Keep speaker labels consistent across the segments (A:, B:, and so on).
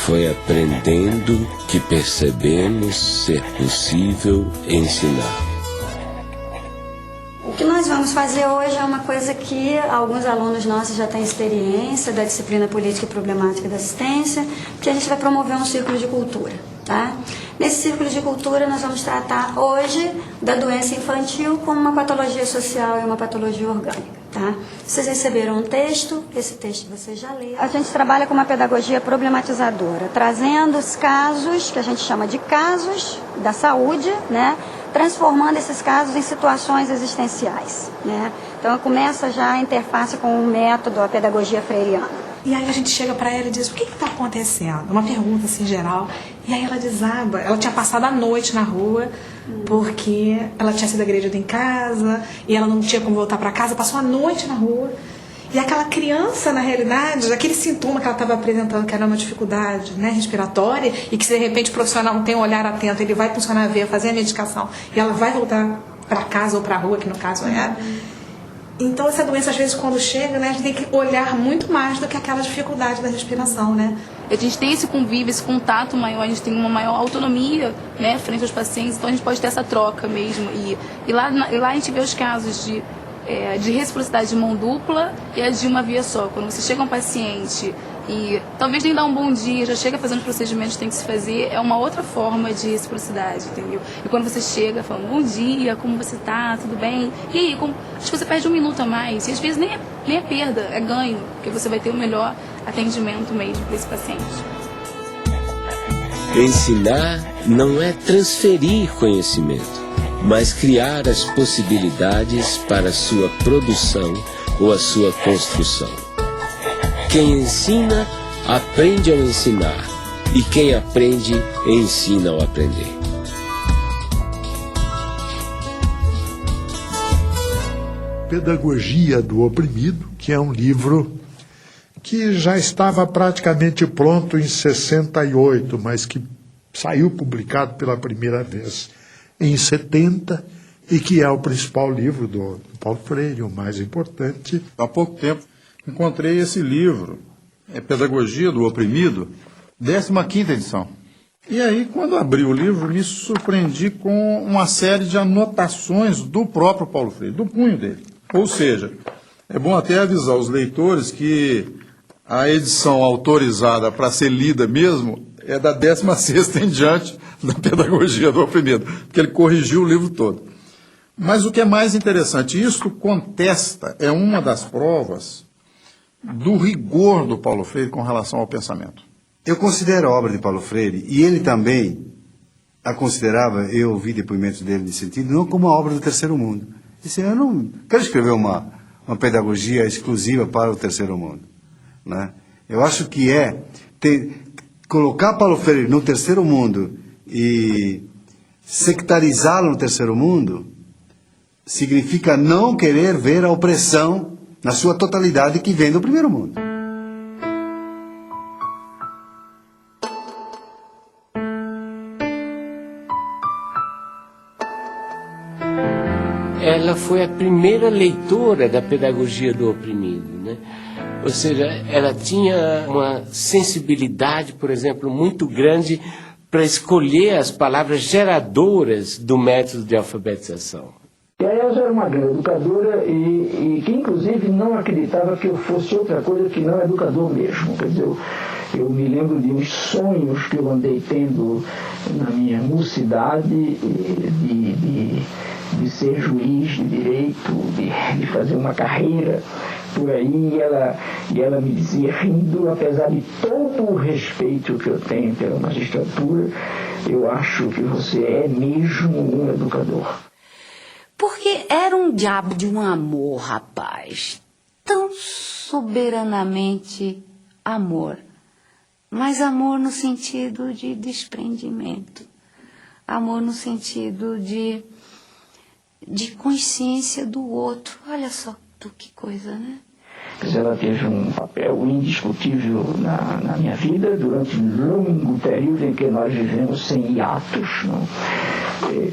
A: Foi aprendendo que percebemos ser possível ensinar.
B: O que nós vamos fazer hoje é uma coisa que alguns alunos nossos já têm experiência da disciplina Política e Problemática da Assistência, que a gente vai promover um círculo de cultura, tá? Nesse círculo de cultura nós vamos tratar hoje da doença infantil como uma patologia social e uma patologia orgânica, tá? Vocês receberam um texto, esse texto vocês já leram. A gente trabalha com uma pedagogia problematizadora, trazendo os casos, que a gente chama de casos da saúde, né? Transformando esses casos em situações existenciais, né? Então começa já a interface com o método, a pedagogia freiriana.
C: E aí a gente chega para ela e diz, o que está acontecendo? Uma pergunta assim geral. E aí ela desaba. Ela tinha passado a noite na rua, porque ela tinha sido agredida em casa, e ela não tinha como voltar para casa, passou a noite na rua. E aquela criança, na realidade, aquele sintoma que ela estava apresentando, que era uma dificuldade, né, respiratória, e que se de repente o profissional não tem um olhar atento, ele vai funcionar a veia, fazer a medicação, e ela vai voltar para casa ou para a rua, que no caso era. Então essa doença, às vezes, quando chega, né, a gente tem que olhar muito mais do que aquela dificuldade da respiração, né?
D: A gente tem esse convívio, esse contato maior, a gente tem uma maior autonomia, né, frente aos pacientes, então a gente pode ter essa troca mesmo. E lá a gente vê os casos de reciprocidade de mão dupla e a de uma via só. Quando você chega a um paciente e talvez nem dá um bom dia, já chega fazendo os procedimentos que tem que se fazer, é uma outra forma de reciprocidade, entendeu? E quando você chega falando, bom dia, como você tá, tudo bem? E aí, acho que você perde um minuto a mais, e às vezes nem é perda, é ganho, porque você vai ter o melhor atendimento mesmo para esse paciente.
A: Ensinar não é transferir conhecimento, mas criar as possibilidades para a sua produção ou a sua construção. Quem ensina, aprende ao ensinar, e quem aprende, ensina ao aprender.
E: Pedagogia do Oprimido, que é um livro que já estava praticamente pronto em 68, mas que saiu publicado pela primeira vez em 70, e que é o principal livro do Paulo Freire, o mais importante.
F: Há pouco tempo encontrei esse livro, Pedagogia do Oprimido, 15ª edição. E aí, quando abri o livro, me surpreendi com uma série de anotações do próprio Paulo Freire, do punho dele. Ou seja, é bom até avisar os leitores que a edição autorizada para ser lida mesmo é da 16ª em diante da Pedagogia do Oprimido, porque ele corrigiu o livro todo. Mas o que é mais interessante, isto contesta, é uma das provas do rigor do Paulo Freire com relação ao pensamento.
G: Eu considero a obra de Paulo Freire, e ele também a considerava, eu ouvi depoimentos dele nesse sentido, não como a obra do terceiro mundo. Disse, eu não quero escrever uma pedagogia exclusiva para o terceiro mundo, né? Eu acho que colocar Paulo Freire no terceiro mundo e sectarizá-lo no terceiro mundo significa não querer ver a opressão na sua totalidade que vem do primeiro mundo.
A: Ela foi a primeira leitora da Pedagogia do Oprimido, né? Ou seja, ela tinha uma sensibilidade, por exemplo, muito grande para escolher as palavras geradoras do método de alfabetização.
H: E a Elza era uma grande educadora e que, inclusive, não acreditava que eu fosse outra coisa que não educador mesmo. Quer dizer, eu me lembro de uns sonhos que eu andei tendo na minha mocidade de ser juiz de direito, de fazer uma carreira por aí, e ela me dizia, rindo, apesar de todo o respeito que eu tenho pela magistratura, eu acho que você é mesmo um educador.
I: Porque era um diabo de um amor, rapaz, tão soberanamente amor, mas amor no sentido de desprendimento, amor no sentido de consciência do outro. Olha só que coisa, né?
H: Ela teve um papel indiscutível na minha vida durante um longo período em que nós vivemos sem hiatos, não?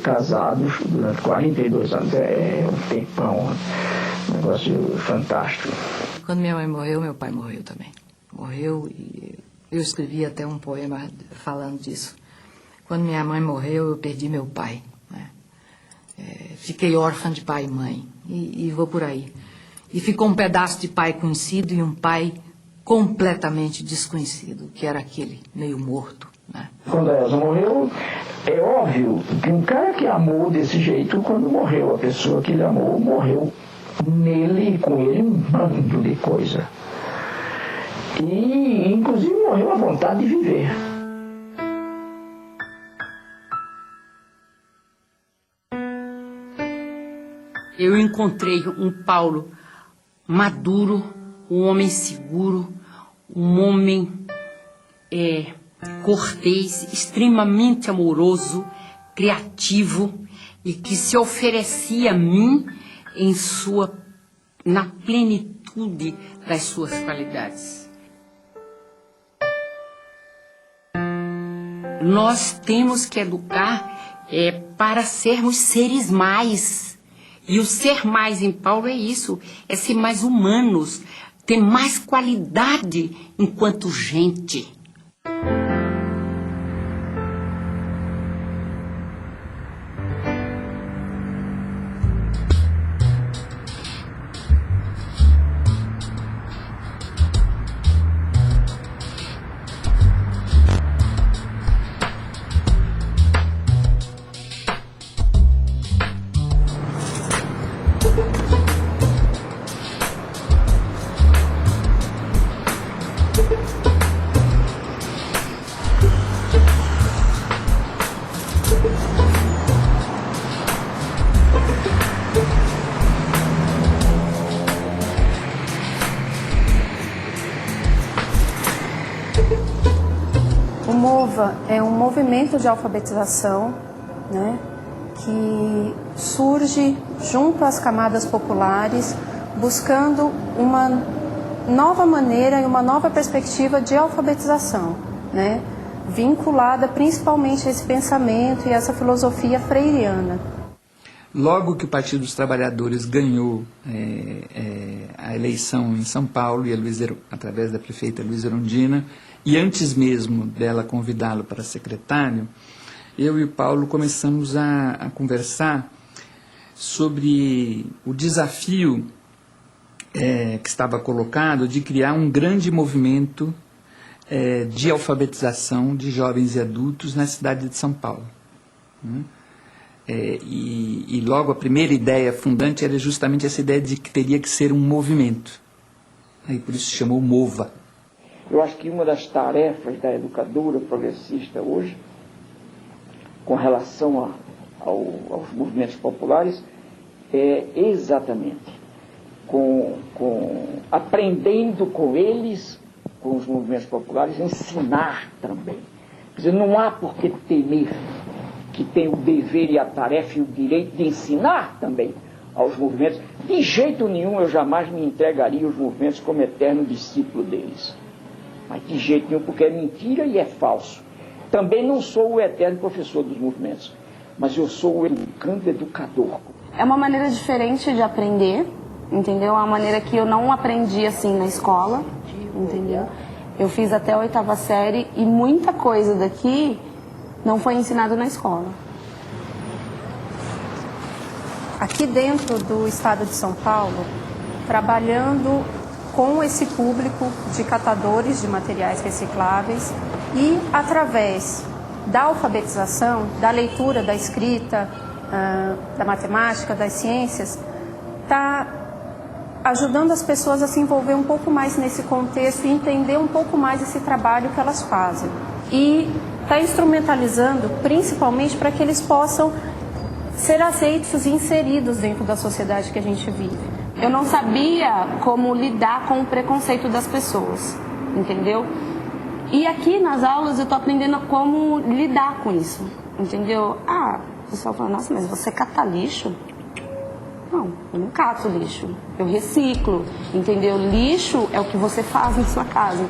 H: Casados durante 42 anos. É um tempão, um negócio fantástico.
J: Quando minha mãe morreu, meu pai morreu também. Morreu e Eu escrevi até um poema falando disso. Quando minha mãe morreu, eu perdi meu pai, né? Fiquei órfã de pai e mãe, e vou por aí. E ficou um pedaço de pai conhecido e um pai completamente desconhecido, que era aquele meio morto, né?
H: Quando a Elza morreu, é óbvio que um cara que amou desse jeito, quando morreu, a pessoa que ele amou, morreu nele e com ele um bando de coisa. E, inclusive, morreu a vontade de viver.
K: Eu encontrei um Paulo maduro, um homem seguro, um homem cortês, extremamente amoroso, criativo e que se oferecia a mim na plenitude das suas qualidades. Nós temos que educar para sermos seres mais. E o ser mais em Paulo é isso, é ser mais humanos, ter mais qualidade enquanto gente.
L: O MOVA é um movimento de alfabetização, né, que surge junto às camadas populares, buscando uma nova maneira e uma nova perspectiva de alfabetização, né, vinculada principalmente a esse pensamento e essa filosofia freiriana.
M: Logo que o Partido dos Trabalhadores ganhou a eleição em São Paulo, e através da prefeita Luísa Erundina, e antes mesmo dela convidá-lo para secretário, eu e o Paulo começamos a conversar sobre o desafio que estava colocado de criar um grande movimento de alfabetização de jovens e adultos na cidade de São Paulo, né? E logo a primeira ideia fundante era justamente essa ideia de que teria que ser um movimento. Aí por isso se chamou MOVA.
H: Eu acho que uma das tarefas da educadora progressista hoje, com relação aos movimentos populares, é exatamente aprendendo com eles, com os movimentos populares, ensinar também. Quer dizer, não há por que temer, que tem o dever e a tarefa e o direito de ensinar também aos movimentos. De jeito nenhum eu jamais me entregaria aos movimentos como eterno discípulo deles. Mas de jeito nenhum, porque é mentira e é falso. Também não sou o eterno professor dos movimentos, mas eu sou o educador.
L: É uma maneira diferente de aprender, entendeu? É uma maneira que eu não aprendi assim na escola, entendeu? Eu fiz até a 8ª série e muita coisa daqui não foi ensinado na escola. Aqui dentro do estado de São Paulo, trabalhando com esse público de catadores de materiais recicláveis e através da alfabetização, da leitura, da escrita, da matemática, das ciências, está ajudando as pessoas a se envolver um pouco mais nesse contexto e entender um pouco mais esse trabalho que elas fazem. E está instrumentalizando principalmente para que eles possam ser aceitos e inseridos dentro da sociedade que a gente vive. Eu não sabia como lidar com o preconceito das pessoas, entendeu? E aqui nas aulas eu estou aprendendo como lidar com isso, entendeu? O pessoal fala, nossa, mas você cata lixo? Não, eu não cato lixo, eu reciclo, entendeu? Lixo é o que você faz na sua casa.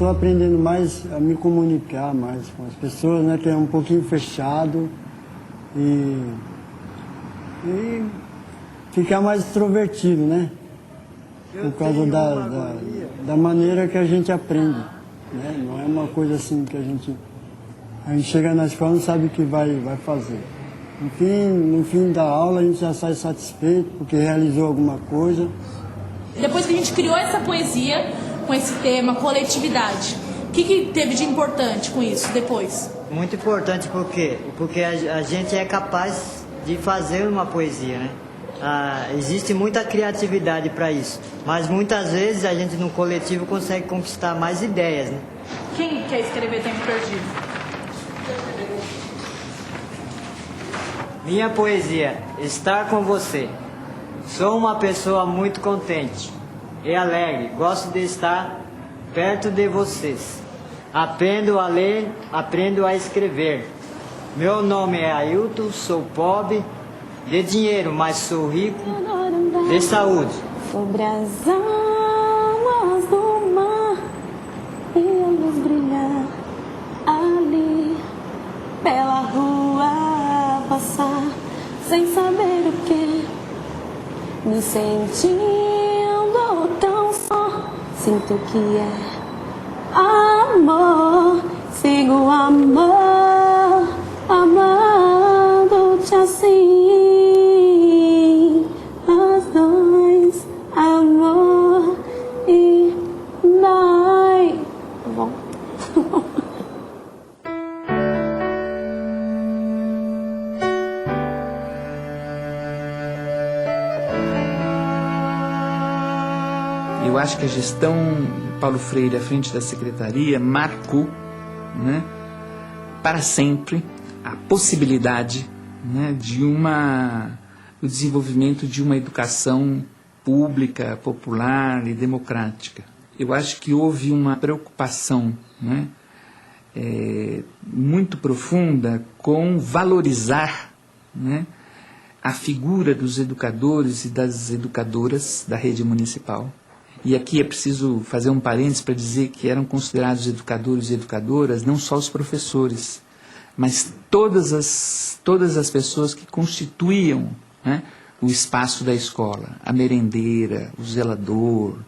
G: Estou
N: aprendendo mais a me comunicar mais com as pessoas, né? Que é um pouquinho fechado e ficar mais extrovertido, né? Por causa da maneira que a gente aprende, né? Não é uma coisa assim que a gente chega na escola e não sabe o que vai fazer. No fim da aula a gente já sai satisfeito porque realizou alguma coisa.
O: Depois que a gente criou essa poesia com esse tema, coletividade, o que teve de importante com isso depois?
P: Muito importante porque a gente é capaz de fazer uma poesia, né? Existe muita criatividade para isso, mas muitas vezes a gente no coletivo consegue conquistar mais ideias, né?
O: Quem quer escrever Tempo Perdido?
P: Minha poesia, estar com você. Sou uma pessoa muito contente e alegre, gosto de estar perto de vocês. Aprendo a ler, aprendo a escrever. Meu nome é Ailton, sou pobre de dinheiro, mas sou rico de saúde.
Q: Sobre as águas do mar e a luz brilhar ali pela rua passar sem saber o que, me sentindo tão só, sinto que é amor, sigo amor, amando-te assim, nós dois, amor e nós. Tá bom?
M: Eu acho que a gestão Paulo Freire à frente da secretaria marcou, né, para sempre a possibilidade, né, do desenvolvimento de uma educação pública, popular e democrática. Eu acho que houve uma preocupação, né, muito profunda com valorizar, né, a figura dos educadores e das educadoras da rede municipal. E aqui é preciso fazer um parênteses para dizer que eram considerados educadores e educadoras não só os professores, mas todas as pessoas que constituíam, né, o espaço da escola, a merendeira, o zelador,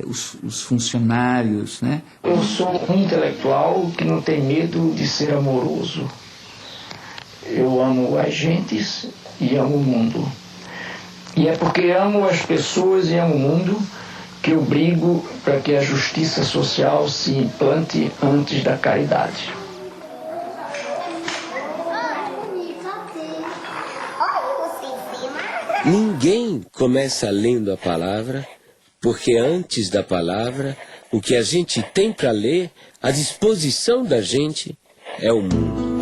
M: os funcionários, né?
H: Eu sou um intelectual que não tem medo de ser amoroso. Eu amo as gentes e amo o mundo. E é porque amo as pessoas e amo o mundo que eu brigo para que a justiça social se implante antes da caridade.
A: Ninguém começa lendo a palavra, porque antes da palavra, o que a gente tem para ler, à disposição da gente, é o mundo.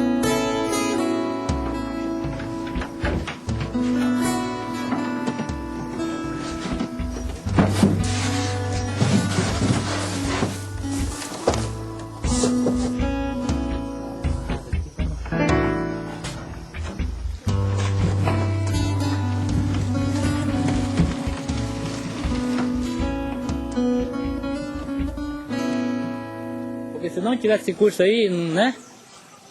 R: Se não tivesse esse curso aí, né,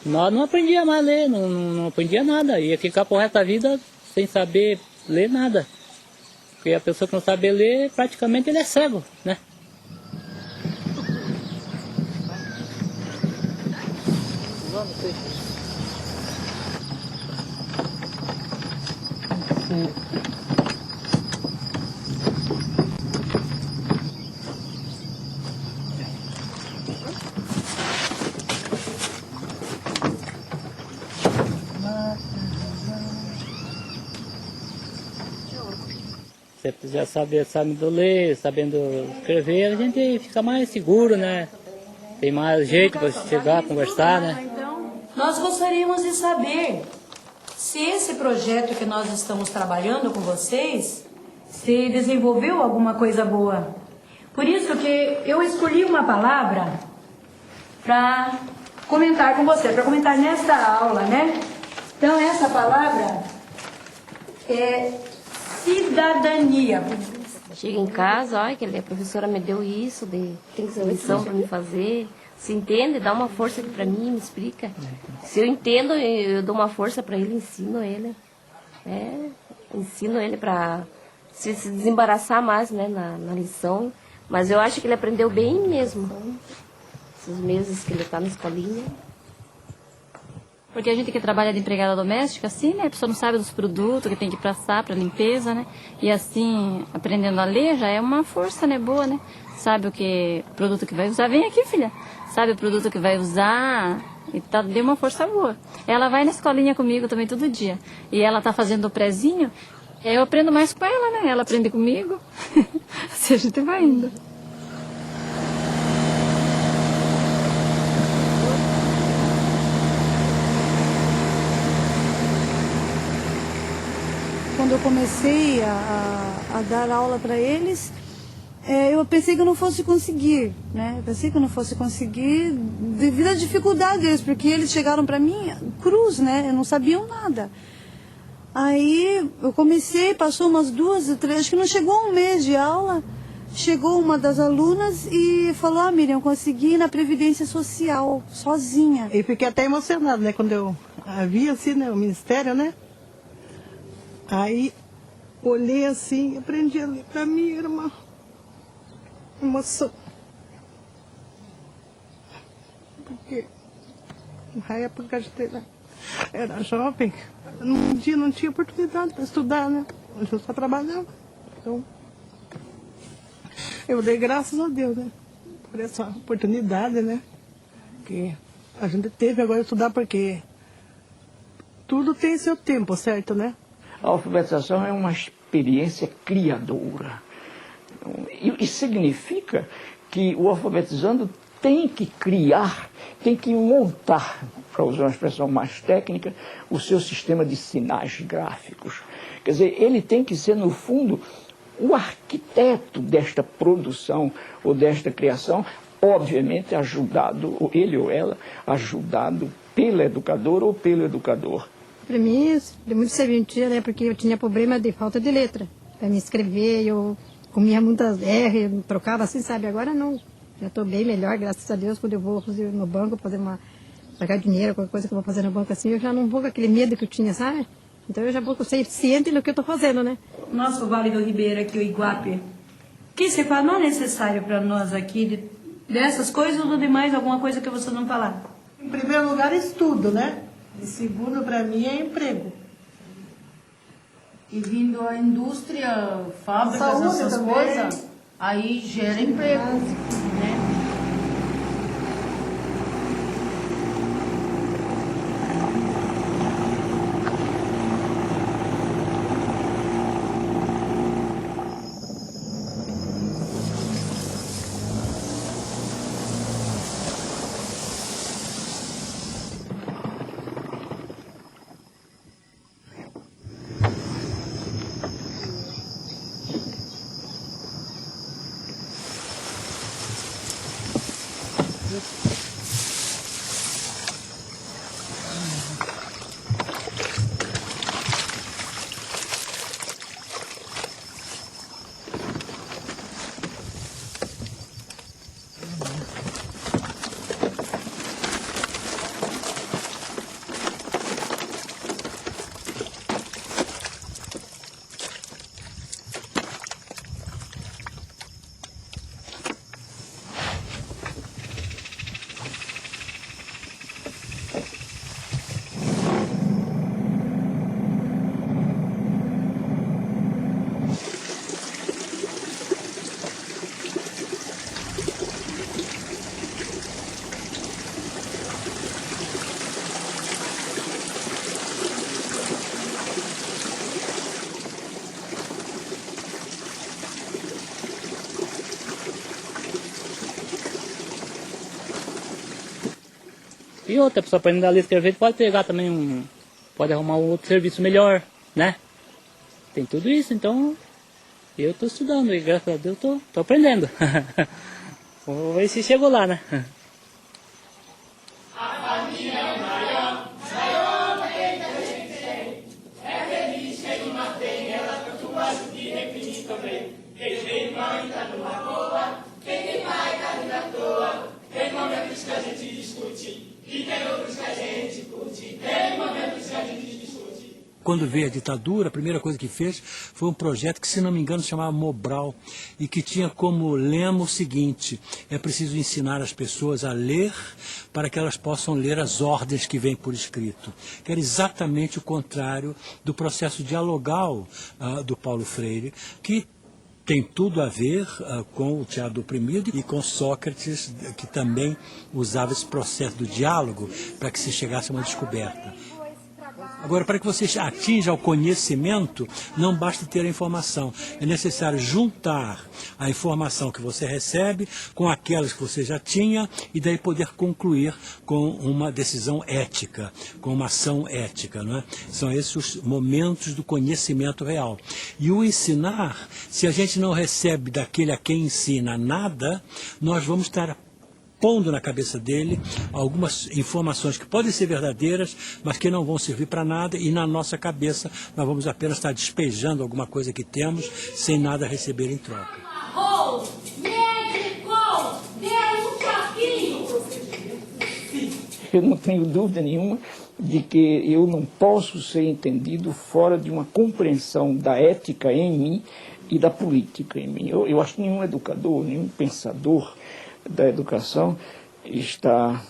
R: nós não aprendíamos mais a ler, não aprendia nada, ia ficar pro resto da vida sem saber ler nada. Porque a pessoa que não sabe ler, praticamente ele é cego, né? Você já sabendo ler, sabendo escrever, a gente fica mais seguro, né? Tem mais jeito para chegar, conversar, né?
S: Então, nós gostaríamos de saber se esse projeto que nós estamos trabalhando com vocês, se desenvolveu alguma coisa boa. Por isso que eu escolhi uma palavra para comentar com você, para comentar nesta aula, né? Então, essa palavra é cidadania.
T: Chega em casa, olha, que a professora me deu isso, tem lição para me fazer. Se entende, dá uma força aqui para mim, me explica. Se eu entendo, eu dou uma força para ele, ensino ele. Ensino ele para se desembaraçar mais, né, na lição. Mas eu acho que ele aprendeu bem mesmo. Esses meses que ele está na escolinha.
U: Porque a gente que trabalha de empregada doméstica, assim, né? A pessoa não sabe dos produtos que tem que passar para limpeza, né? E assim, aprendendo a ler já é uma força, né? Boa, né? Sabe o produto que vai usar. Vem aqui, filha. Sabe o produto que vai usar e deu uma força boa. Ela vai na escolinha comigo também todo dia. E ela tá fazendo o prezinho. Eu aprendo mais com ela, né? Ela aprende comigo. Assim a gente vai indo.
V: Quando eu comecei a dar aula para eles, eu pensei que eu não fosse conseguir, né? Eu pensei que eu não fosse conseguir devido à dificuldade deles, porque eles chegaram para mim cruz, né? Eu não sabiam nada. Aí eu comecei, passou umas 2 ou 3, acho que não chegou um mês de aula, chegou uma das alunas e falou: Miriam, eu consegui ir na Previdência Social, sozinha.
W: E fiquei até emocionada, né? Quando eu vi assim, né, o Ministério, né? Aí, olhei assim, aprendi a ler. Para mim era uma emoção. Porque na época a gente era jovem, um dia não tinha oportunidade para estudar, né? Eu só trabalhava. Então, eu dei graças a Deus, né? Por essa oportunidade, né? Que a gente teve agora de estudar, porque tudo tem seu tempo, certo, né?
H: A alfabetização é uma experiência criadora. E significa que o alfabetizando tem que criar, tem que montar, para usar uma expressão mais técnica, o seu sistema de sinais gráficos. Quer dizer, ele tem que ser, no fundo, o arquiteto desta produção ou desta criação, obviamente ajudado, ou ele ou ela, ajudado pela educadora ou pelo educador.
X: Para mim, deu muito serventia, né? Porque eu tinha problema de falta de letra. Para me escrever, eu comia muitas R, trocava assim, sabe? Agora não. Já estou bem melhor, graças a Deus. Quando eu vou no banco pagar dinheiro, qualquer coisa que eu vou fazer no banco assim, eu já não vou com aquele medo que eu tinha, sabe? Então eu já vou ciente do que eu estou fazendo, né?
S: Nosso Vale do Ribeira aqui, o Iguape, que se fala não é necessário para nós aqui, dessas coisas ou de mais alguma coisa que você não falar?
W: Em primeiro lugar, estudo, né? E segundo, para mim, é emprego.
Y: E vindo a indústria, fábricas,
W: Saúde
Y: essas
W: também.
Y: coisas, aí gera emprego, né?
R: E outra pessoa aprendendo a ler e escrever pode pegar também pode arrumar um outro serviço melhor, né? Tem tudo isso, então eu estou estudando e graças a Deus estou aprendendo. Vamos ver se chegou lá, né?
Z: É feliz, quem não tem, ela tanto gosta de repetir também.
B: momentos que a gente discute, e tem outros que a gente curte. Tem momentos que a gente discute.
C: Quando veio a ditadura, a primeira coisa que fez foi um projeto que, se não me engano, se chamava Mobral, e que tinha como lema o seguinte: é preciso ensinar as pessoas a ler para que elas possam ler as ordens que vêm por escrito. Que era exatamente o contrário do processo dialogal do Paulo Freire, que tem tudo a ver com o teatro do oprimido e com Sócrates, que também usava esse processo do diálogo para que se chegasse a uma descoberta. Agora, para que você atinja o conhecimento, não basta ter a informação. É necessário juntar a informação que você recebe com aquelas que você já tinha e daí poder concluir com uma decisão ética, com uma ação ética, não é? São esses os momentos do conhecimento real. E o ensinar, se a gente não recebe daquele a quem ensina nada, nós vamos estar pondo na cabeça dele algumas informações que podem ser verdadeiras, mas que não vão servir para nada, e na nossa cabeça nós vamos apenas estar despejando alguma coisa que temos sem nada receber em troca.
H: Eu não tenho dúvida nenhuma de que eu não posso ser entendido fora de uma compreensão da ética em mim e da política em mim. Eu acho que nenhum educador, nenhum pensador da educação está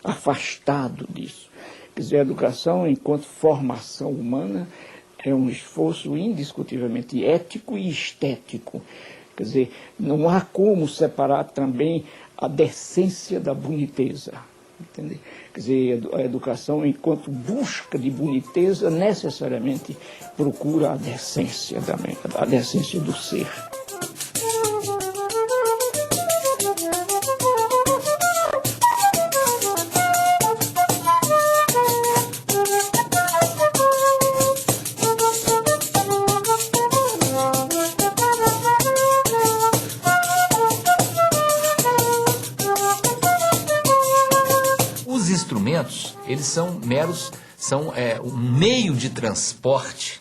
H: afastado disso. Quer dizer, a educação, enquanto formação humana, é um esforço indiscutivelmente ético e estético. Quer dizer, não há como separar também a decência da boniteza. Entende? Quer dizer, a educação, enquanto busca de boniteza, necessariamente procura a decência do ser.
D: Eles são um meio de transporte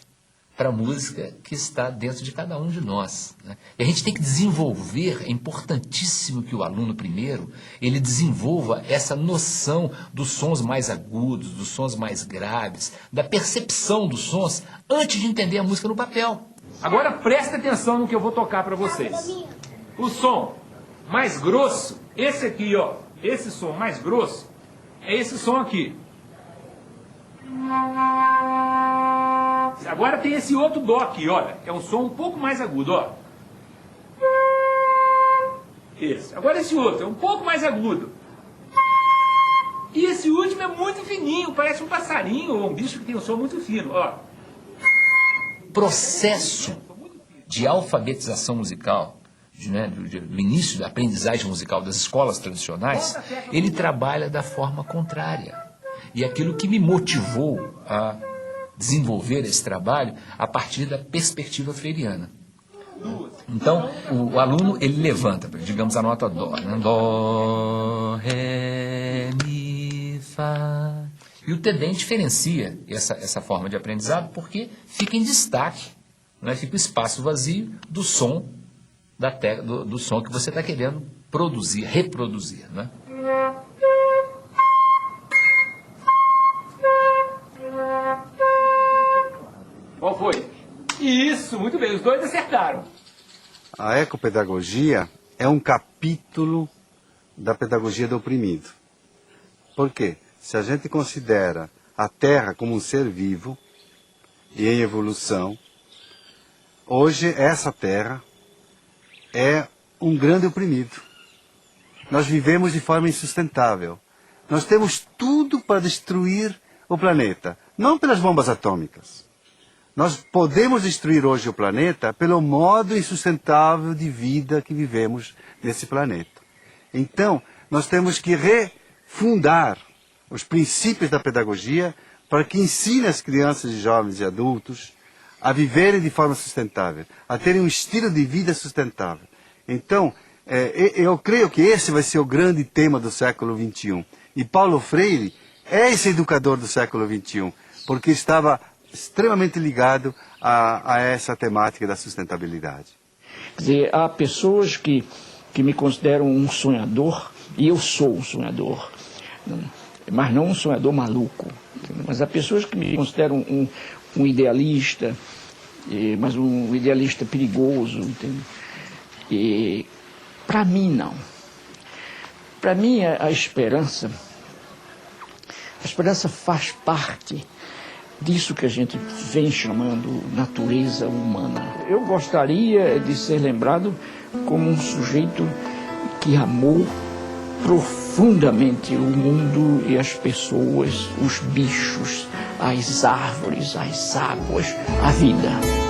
D: para a música que está dentro de cada um de nós, né? E a gente tem que desenvolver, é importantíssimo que o aluno primeiro, ele desenvolva essa noção dos sons mais agudos, dos sons mais graves, da percepção dos sons, antes de entender a música no papel.
E: Agora presta atenção no que eu vou tocar para vocês. O som mais grosso, esse aqui, ó, esse som mais grosso, é esse som aqui. Agora tem esse outro dó aqui, olha. É um som um pouco mais agudo, ó. Esse. Agora esse outro é um pouco mais agudo. E esse último é muito fininho, parece um passarinho ou um bicho que tem um som muito fino, ó.
D: Processo de alfabetização musical, do início da aprendizagem musical das escolas tradicionais, ele trabalha da forma contrária. E aquilo que me motivou a desenvolver esse trabalho a partir da perspectiva freiriana. Então, o aluno, ele levanta, digamos, a nota dó, né? Dó, ré, mi, fá. E o TEDEM diferencia essa forma de aprendizado porque fica em destaque, né? Fica o espaço vazio do som do som que você está querendo produzir, reproduzir, né?
E: Qual foi? Isso, muito bem, os dois acertaram.
G: A ecopedagogia é um capítulo da pedagogia do oprimido. Por quê? Se a gente considera a Terra como um ser vivo e em evolução, hoje essa Terra é um grande oprimido. Nós vivemos de forma insustentável. Nós temos tudo para destruir o planeta, não pelas bombas atômicas. Nós podemos destruir hoje o planeta pelo modo insustentável de vida que vivemos nesse planeta. Então, nós temos que refundar os princípios da pedagogia para que ensine as crianças, jovens e adultos a viverem de forma sustentável, a terem um estilo de vida sustentável. Então, eu creio que esse vai ser o grande tema do século XXI. E Paulo Freire é esse educador do século XXI, porque estava extremamente ligado a essa temática da sustentabilidade.
H: Quer dizer, há pessoas que me consideram um sonhador E eu sou um sonhador, mas não um sonhador maluco. Entendeu? Mas há pessoas que me consideram um idealista, mas um idealista perigoso. Entendeu? E para mim, não. Para mim, a esperança faz parte disso que a gente vem chamando natureza humana. Eu gostaria de ser lembrado como um sujeito que amou profundamente o mundo e as pessoas, os bichos, as árvores, as águas, a vida.